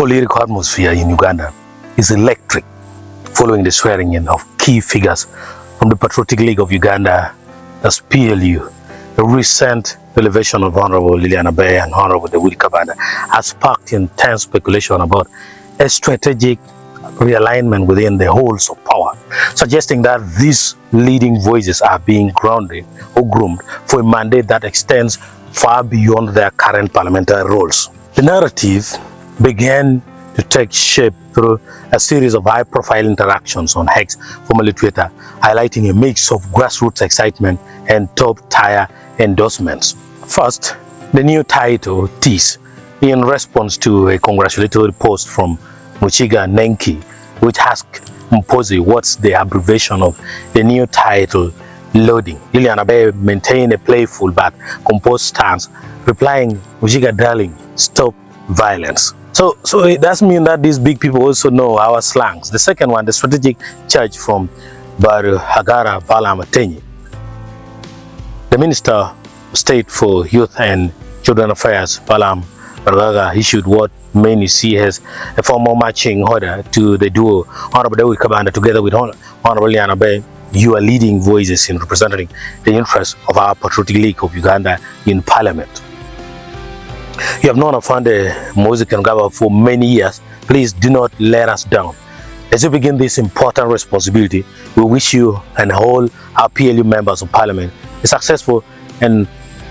political atmosphere in Uganda is electric following the swearing in of key figures from the Patriotic League of Uganda as PLU. The recent elevation of Honorable Lillian Aber and Honorable Daudi Kabanda has sparked intense speculation about a strategic realignment within the halls of power, suggesting that these leading voices are being grounded or groomed for a mandate that extends far beyond their current parliamentary roles. The narrative began to take shape through a series of high-profile interactions on X, formerly Twitter, highlighting a mix of grassroots excitement and top-tier endorsements. First, the new title tease in response to a congratulatory post from Muchiga Nenki, which asked Muhoozi what's the abbreviation of the new title loading. Lillian Aber maintained a playful but composed stance, replying, "Muchiga darling, stop violence." So it does mean that these big people also know our slangs. The second one, the strategic charge from Balaam. The Minister of State for Youth and Children Affairs, Balaam, issued what many see as a formal marching order to the duo Honorable Daudi Kabanda together with Honorable Lillian Aber. You are leading voices in representing the interests of our Patriotic League of Uganda in Parliament. You have known and funded Muhoozi and Gaba for many years. Please do not let us down. As you begin this important responsibility, we wish you and all our PLU members of Parliament a successful and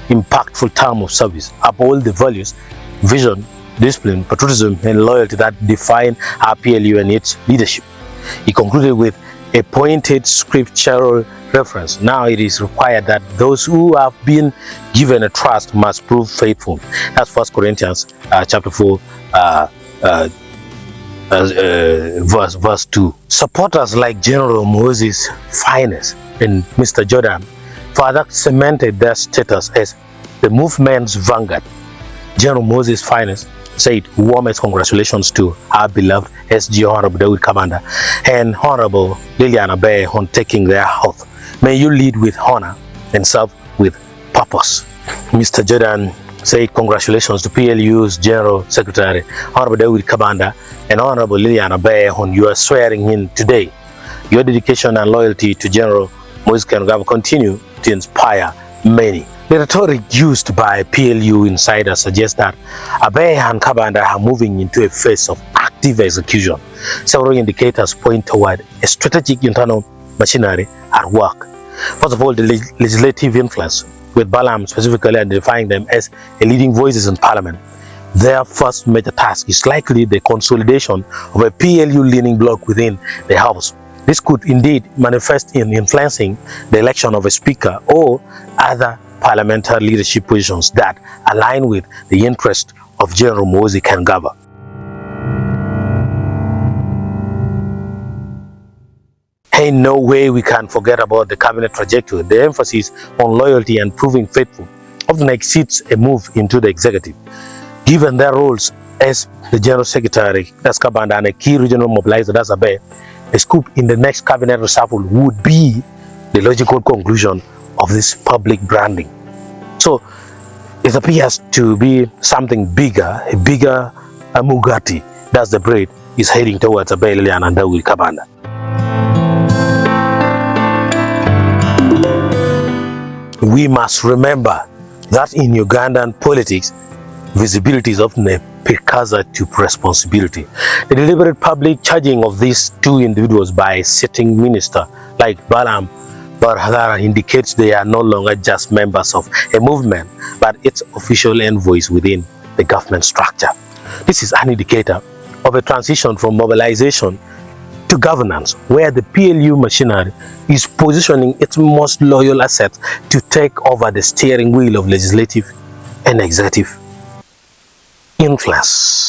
impactful term of service. Uphold the values, vision, discipline, patriotism, and loyalty that define our PLU and its leadership. He concluded with a pointed scriptural reference. Now it is required that those who have been given a trust must prove faithful. That's 1 Corinthians chapter 4 verse 2. Supporters like General Muhoozi's finest and Mr. Jordan further cemented their status as the movement's vanguard. General Muhoozi's finest said warmest congratulations to our beloved SG Honorable Daudi Kabanda and Honorable Lillian Aber on taking their oath. May you lead with honor and serve with purpose. Mr. Jordan said congratulations to PLU's General Secretary Honorable Daudi Kabanda and Honorable Lillian Aber on your swearing in today. Your dedication and loyalty to General Muhoozi will continue to inspire many. The rhetoric used by PLU insiders suggests that Aber and Kabanda are moving into a phase of active execution. Several indicators point toward a strategic internal machinery at work. First of all, the legislative influence, with Balaam specifically identifying them as a leading voices in Parliament. Their first major task is likely the consolidation of a PLU-leaning bloc within the House. This could indeed manifest in influencing the election of a speaker or other parliamentary leadership positions that align with the interest of General Muhoozi and Gaba. Ain't no way we can forget about the cabinet trajectory. The emphasis on loyalty and proving faithful often exceeds a move into the executive. Given their roles as the General Secretary, as Kabanda, and a key regional mobilizer, as Aber, a scoop in the next cabinet reshuffle would be the logical conclusion of this public branding. So it appears to be something bigger, a bigger Mugati. That's the braid is heading towards Aber, Lillian, and Daudi Kabanda. We must remember that in Ugandan politics, visibility is often a precursor to responsibility. The deliberate public charging of these two individuals by a sitting minister like Balaam indicates they are no longer just members of a movement, but its official envoys within the government structure. This is an indicator of a transition from mobilization to governance, where the PLU machinery is positioning its most loyal assets to take over the steering wheel of legislative and executive influence.